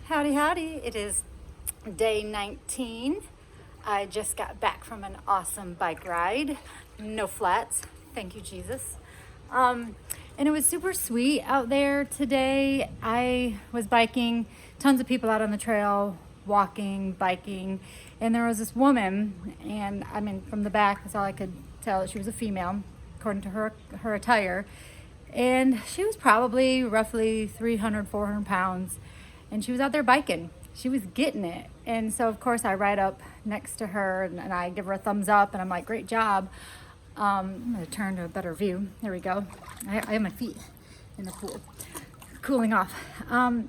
Howdy, howdy. It is day 19. I just got back from an awesome bike ride. No flats. Thank you, Jesus. And it was super sweet out there today. I was biking, tons of people out on the trail, walking, biking, and there was this woman, and I mean, from the back, that's all I could tell that she was a female, according to her attire. And she was probably roughly 300, 400 pounds. And she was out there biking. She was getting it. And so, of course, I ride up next to her and I give her a thumbs up. And I'm like, great job. I'm going to turn to a better view. There we go. I have my feet in the pool, cooling off. And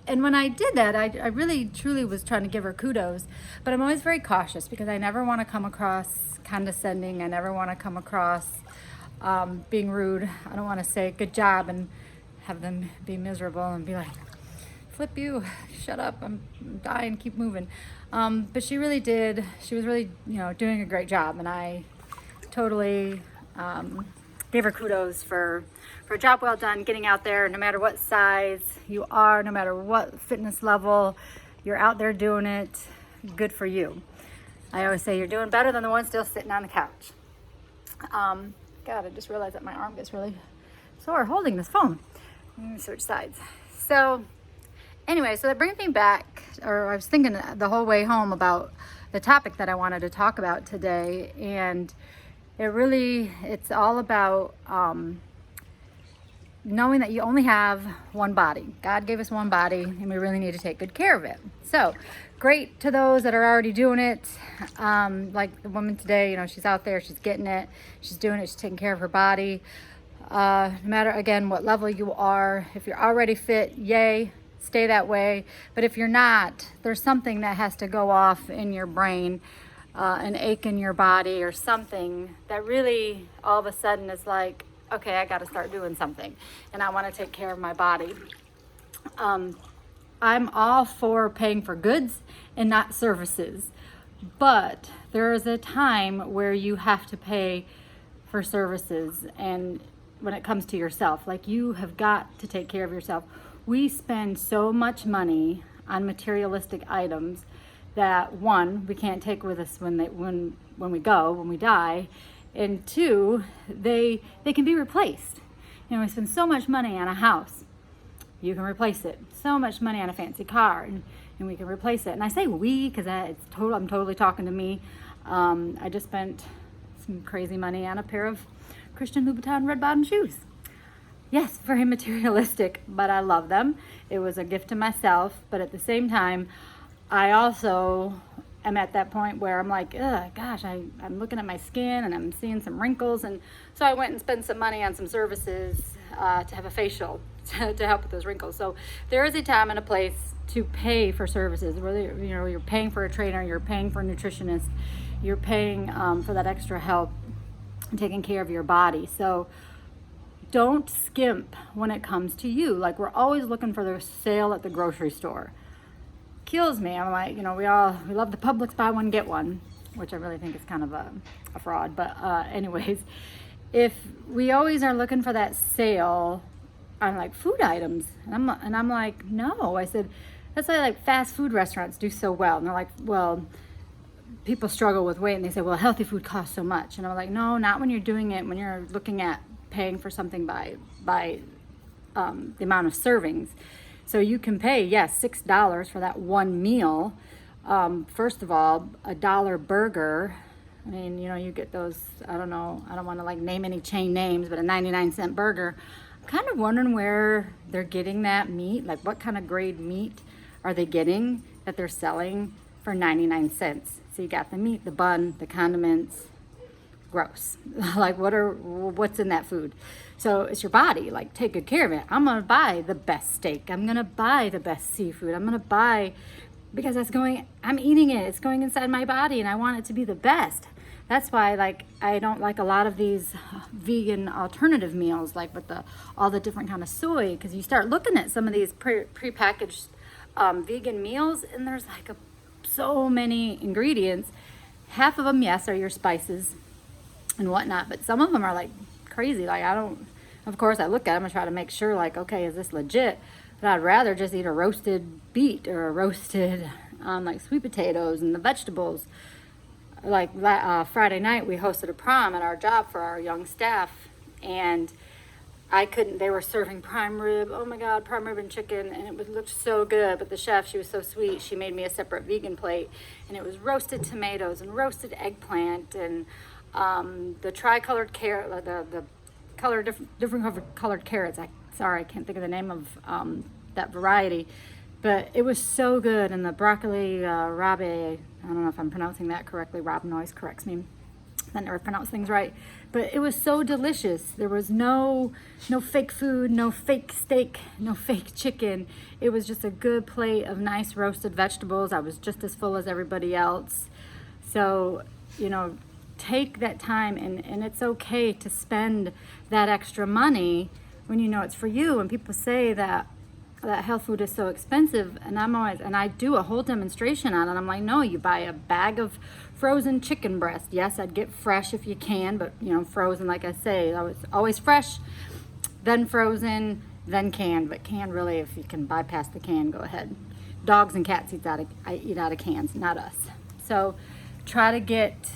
when I did that, I really, truly was trying to give her kudos. But I'm always very cautious because I never want to come across condescending. I never want to come across being rude. I don't want to say good job and have them be miserable and be like, flip you, shut up, I'm dying, keep moving. But she really did. She was really, doing a great job, and I totally gave her kudos for a job well done, getting out there, no matter what size you are, no matter what fitness level, you're out there doing it. Good for you. I always say you're doing better than the one still sitting on the couch. God, I just realized that my arm gets really sore holding this phone. Let me switch sides. So anyway, so that brings me back, or I was thinking the whole way home about the topic that I wanted to talk about today. And it's all about knowing that you only have one body. God gave us one body, and we really need to take good care of it. So great to those that are already doing it. Like the woman today, she's out there, she's getting it, she's doing it, she's taking care of her body. No matter, again, what level you are, if you're already fit, yay, stay that way. But if you're not, there's something that has to go off in your brain, an ache in your body or something that really all of a sudden is like, okay, I got to start doing something and I want to take care of my body. I'm all for paying for goods and not services, but there is a time where you have to pay for services, and when it comes to yourself, like, you have got to take care of yourself. We spend so much money on materialistic items that, one, we can't take with us when we die, and two, they can be replaced. We spend so much money on a house, you can replace it. So much money on a fancy car, and we can replace it. And I say we because I'm totally talking to me. I just spent some crazy money on a pair of Christian Louboutin red bottom shoes. Yes, very materialistic, but I love them. It was a gift to myself, but at the same time, I also am at that point where I'm like, gosh, I'm looking at my skin and I'm seeing some wrinkles, and so I went and spent some money on some services to have a facial to help with those wrinkles. So there is a time and a place to pay for services, whether you're paying for a trainer, you're paying for a nutritionist, you're paying for that extra help and taking care of your body. So don't skimp when it comes to you. Like, we're always looking for the sale at the grocery store. Kills me. I'm like, we love the Publix buy one get one, which I really think is kind of a fraud. But anyways, if we always are looking for that sale on like food items, and I'm like, no. I said, that's why like fast food restaurants do so well. And they're like, well, people struggle with weight, and they say, well, healthy food costs so much. And I'm like, no, not when you're doing it, when you're looking at paying for something by the amount of servings. So you can pay, yes, $6 for that one meal. First of all, $1 burger. I mean, you get those, I don't know, I don't want to like name any chain names, but a 99-cent burger. I'm kind of wondering where they're getting that meat. Like, what kind of grade meat are they getting that they're selling for 99 cents? So you got the meat, the bun, the condiments. Gross. Like, what's in that food? So it's your body. Like, take good care of it. I'm gonna buy the best steak. I'm gonna buy the best seafood. I'm gonna buy, because I'm eating it. It's going inside my body, and I want it to be the best. That's why, like, I don't like a lot of these vegan alternative meals, like with all the different kind of soy, because you start looking at some of these prepackaged vegan meals, and there's like so many ingredients. Half of them, yes, are your spices and whatnot, but some of them are like crazy. Like, of course I look at them and try to make sure, like, okay, is this legit? But I'd rather just eat a roasted beet or a roasted like sweet potatoes and the vegetables. Like Friday night, we hosted a prom at our job for our young staff, and they were serving prime rib. Oh my God, prime rib and chicken. And looked so good. But the chef, she was so sweet. She made me a separate vegan plate. And it was roasted tomatoes and roasted eggplant and the tricolored carrot, different colored carrots. I can't think of the name of that variety. But it was so good. And the broccoli rabe, I don't know if I'm pronouncing that correctly. Rob Noyes corrects me. I never pronounce things right, but it was so delicious. There was no fake food, no fake steak, no fake chicken. It was just a good plate of nice roasted vegetables. I was just as full as everybody else. So, take that time, and it's okay to spend that extra money when you know it's for you. And people say that health food is so expensive, and I do a whole demonstration on it. I'm like, no, you buy a bag of frozen chicken breast. Yes, I'd get fresh if you can, but frozen, like I say, always fresh, then frozen, then canned. But canned, really, if you can bypass the can, go ahead. Dogs and cats eat out of cans, not us. So try to get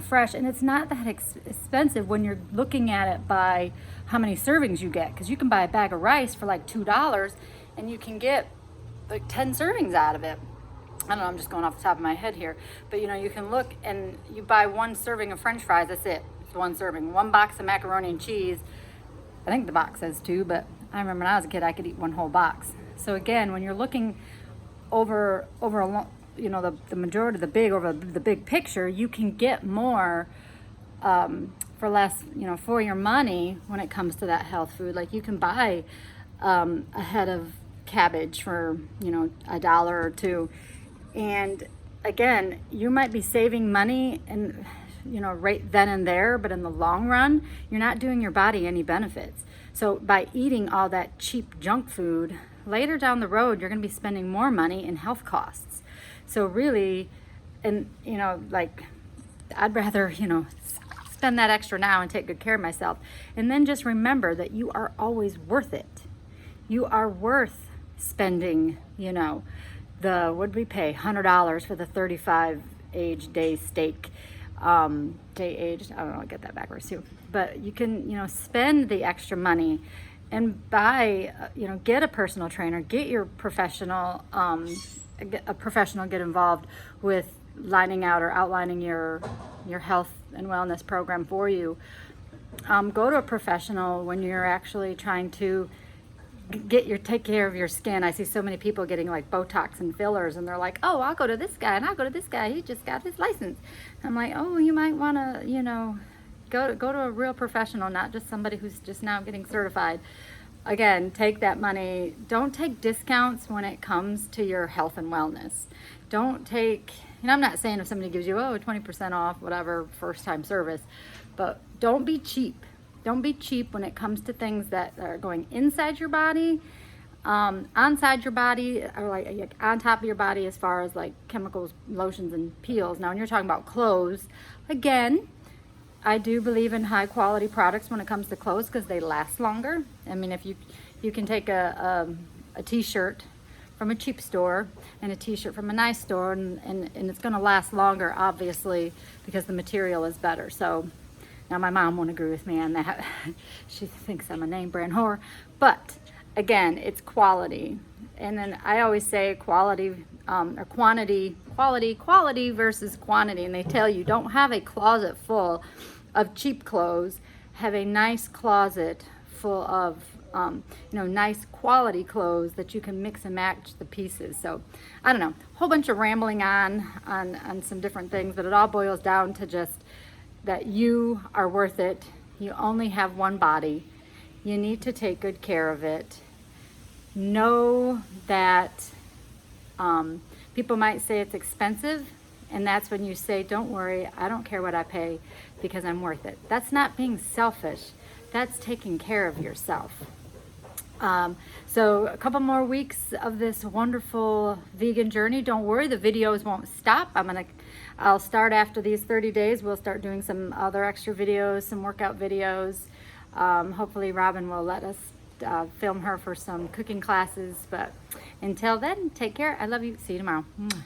fresh, and it's not that expensive when you're looking at it by how many servings you get, because you can buy a bag of rice for like $2 and you can get like 10 servings out of it. I don't know, I'm just going off the top of my head here, but you can look and you buy one serving of French fries. That's it. It's one serving. One box of macaroni and cheese. I think the box says 2, but I remember when I was a kid I could eat one whole box. So again, when you're looking over a long, the majority of the big picture, you can get more for less, for your money when it comes to that health food. Like you can buy a head of cabbage for $1 or $2, and again, you might be saving money and right then and there, but in the long run, you're not doing your body any benefits. So by eating all that cheap junk food, later down the road, you're going to be spending more money in health costs. So really, and I'd rather spend that extra now and take good care of myself, and then just remember that you are always worth it. You are worth spending, what did we pay? $100 for the 35 day steak. Day aged, I don't know, I get that backwards too. But you can, spend the extra money and buy, get a personal trainer, get your professional, get involved with lining out or outlining your health and wellness program for you. Go to a professional when you're actually trying to take care of your skin. I see so many people getting like Botox and fillers, and they're like, oh, I'll go to this guy and I'll go to this guy. He just got his license. I'm like, oh, you might want to, go to a real professional, not just somebody who's just now getting certified. Again, take that money. Don't take discounts when it comes to your health and wellness. Don't take, I'm not saying if somebody gives you, 20% off, whatever, first time service, but don't be cheap. Don't be cheap when it comes to things that are going inside your body, onside your body, or like on top of your body as far as like chemicals, lotions, and peels. Now, when you're talking about clothes, again, I do believe in high quality products when it comes to clothes because they last longer. I mean, if you can take a t-shirt from a cheap store and a t-shirt from a nice store, and it's going to last longer, obviously, because the material is better. So now my mom won't agree with me on that. She thinks I'm a name brand whore. But again, it's quality. And then I always say quality or quantity versus quantity. And they tell you, don't have a closet full of cheap clothes. Have a nice closet full of nice quality clothes that you can mix and match the pieces. So I don't know, a whole bunch of rambling on some different things, but it all boils down to just that you are worth it. You only have one body. You need to take good care of it. Know that people might say it's expensive, and that's when you say, don't worry, I don't care what I pay because I'm worth it. That's not being selfish. That's taking care of yourself. So a couple more weeks of this wonderful vegan journey. Don't worry, the videos won't stop. I'll start after these 30 days. We'll start doing some other extra videos, some workout videos. Hopefully Robin will let us film her for some cooking classes. But until then, take care. I love you. See you tomorrow. Mwah.